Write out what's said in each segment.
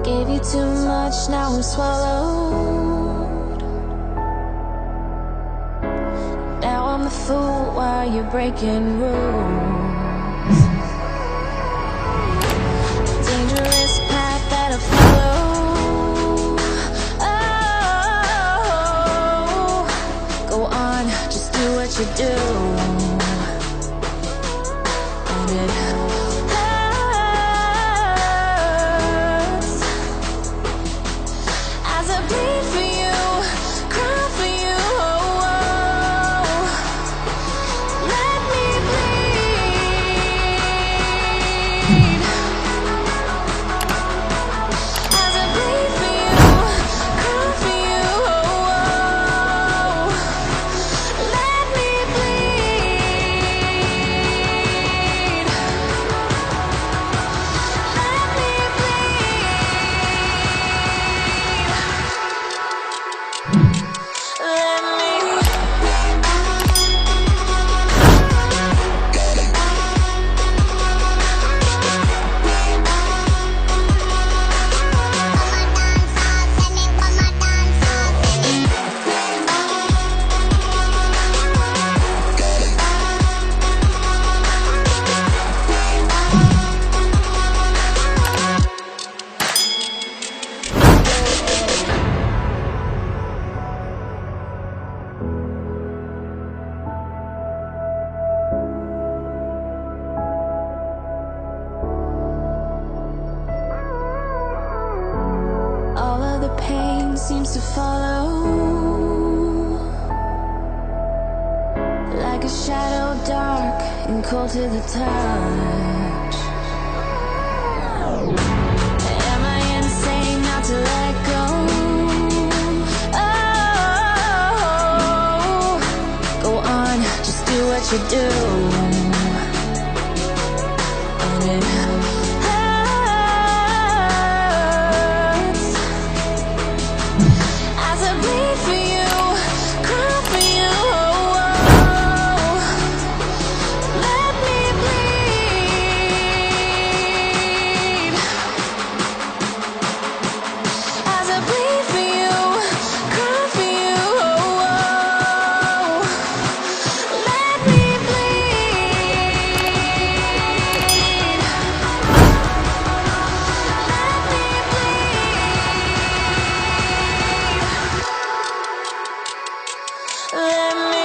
Gave you too much, now I'm swallowed. Now I'm the fool while you're breaking rules. Dangerous path that I follow. Oh, go on, just do what you do. And it seems to follow like a shadow dark and cold to the touch. Am I insane not to let go? Oh, go on, just do what you do. And it hurts as I bleed for you, cry for you. Let me bleed as I bleed for you, cry for you. Let me bleed. Let me bleed. Let me.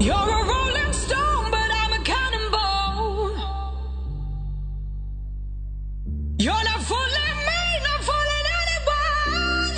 You're a rolling stone, but I'm a cannonball. You're not fooling me, not fooling anyone.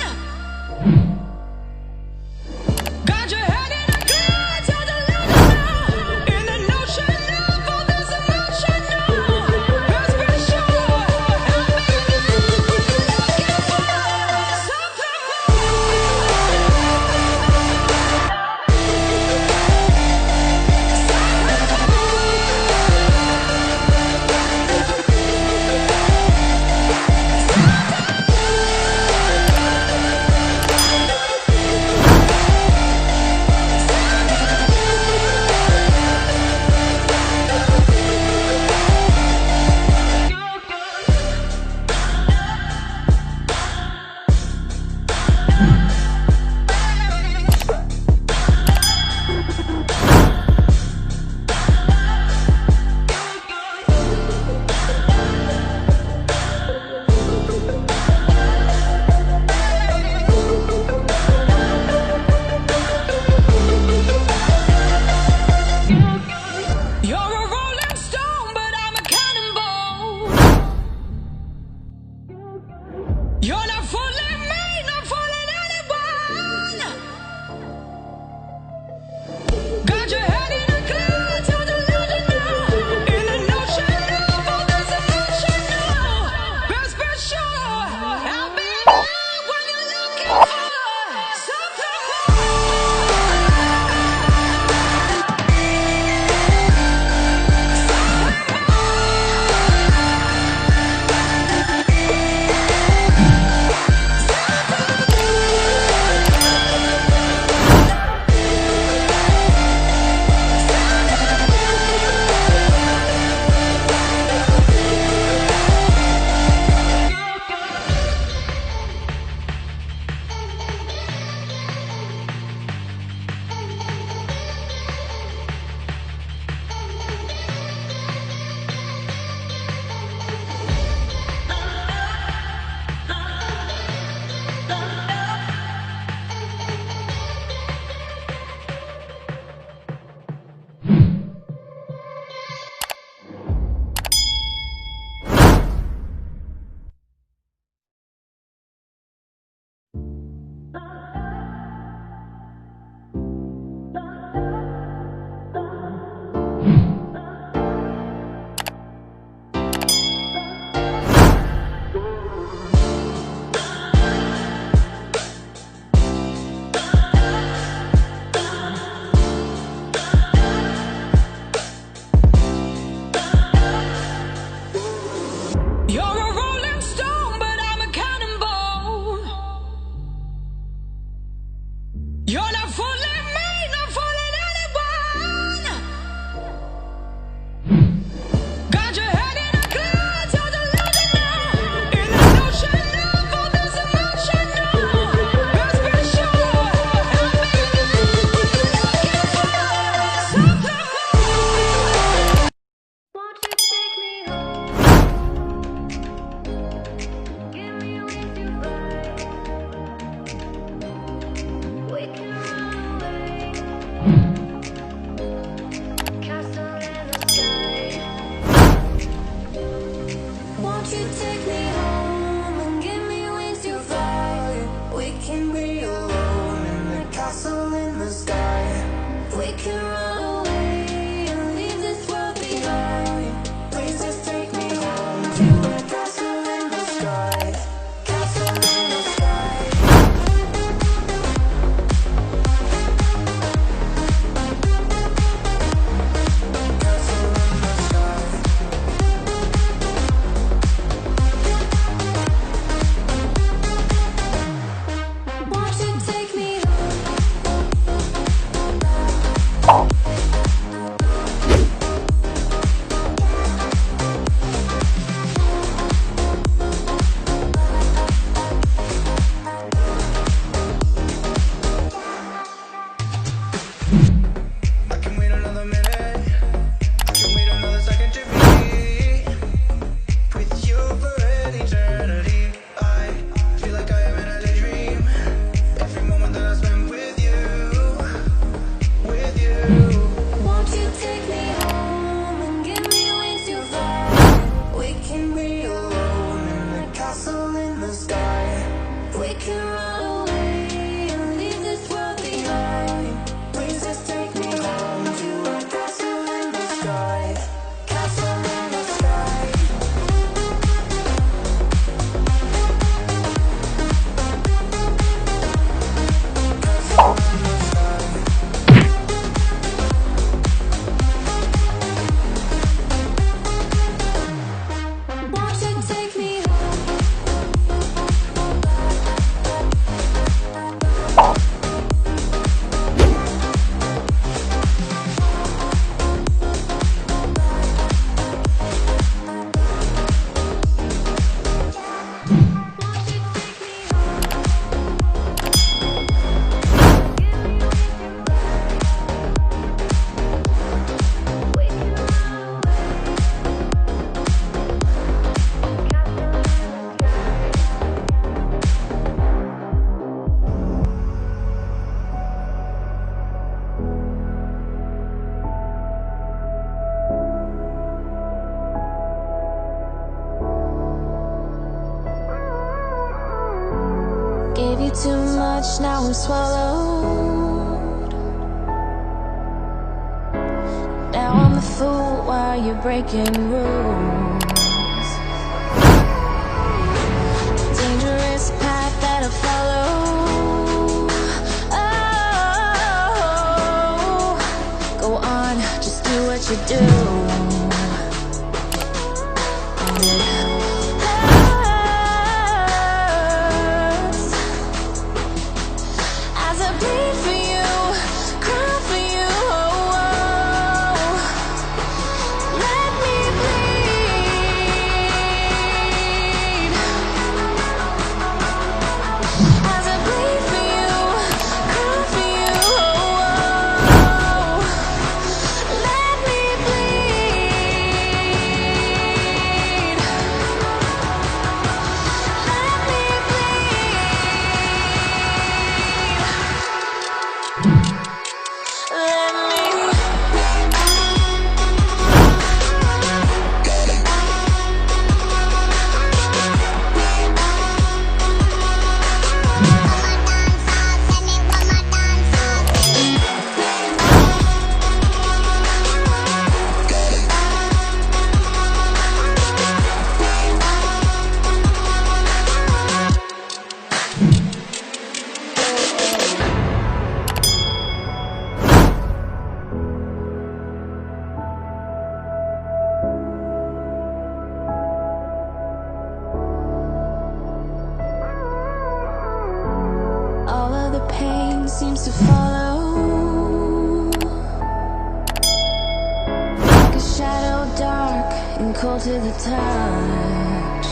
can be alone in the castle in the sky. We can run away and leave this world behind. Please just take me home to a castle in the sky. Castle in the sky. Gave you too much, now I'm swallowed. Now I'm the fool while you're breaking rules. Dangerous path that I follow. Oh, go on, just do what you do. Seems to follow like a shadow, dark and cold to the touch.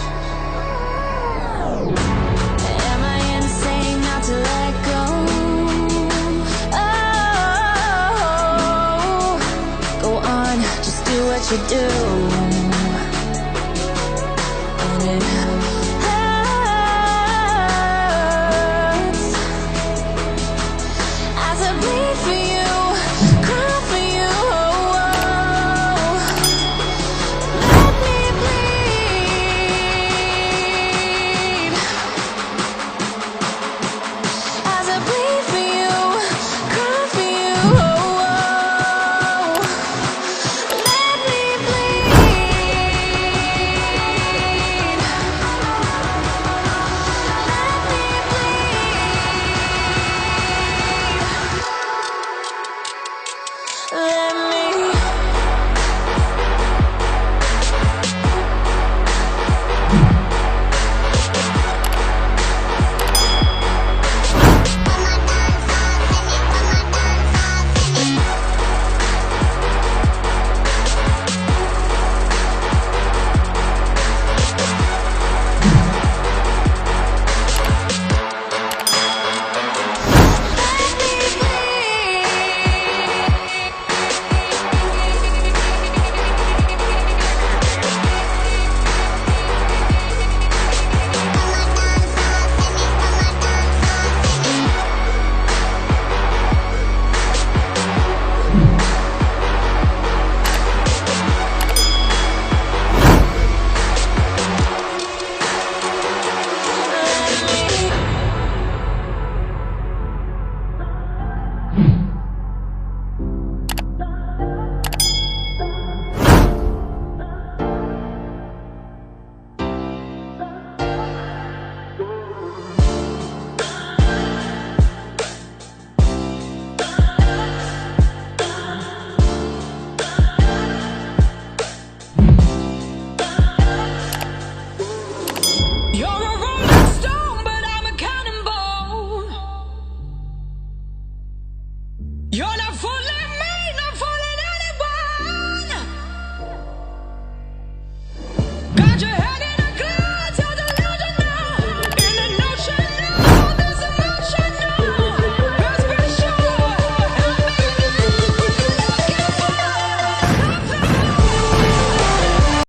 Am I insane not to let go? Oh, go on, just do what you do.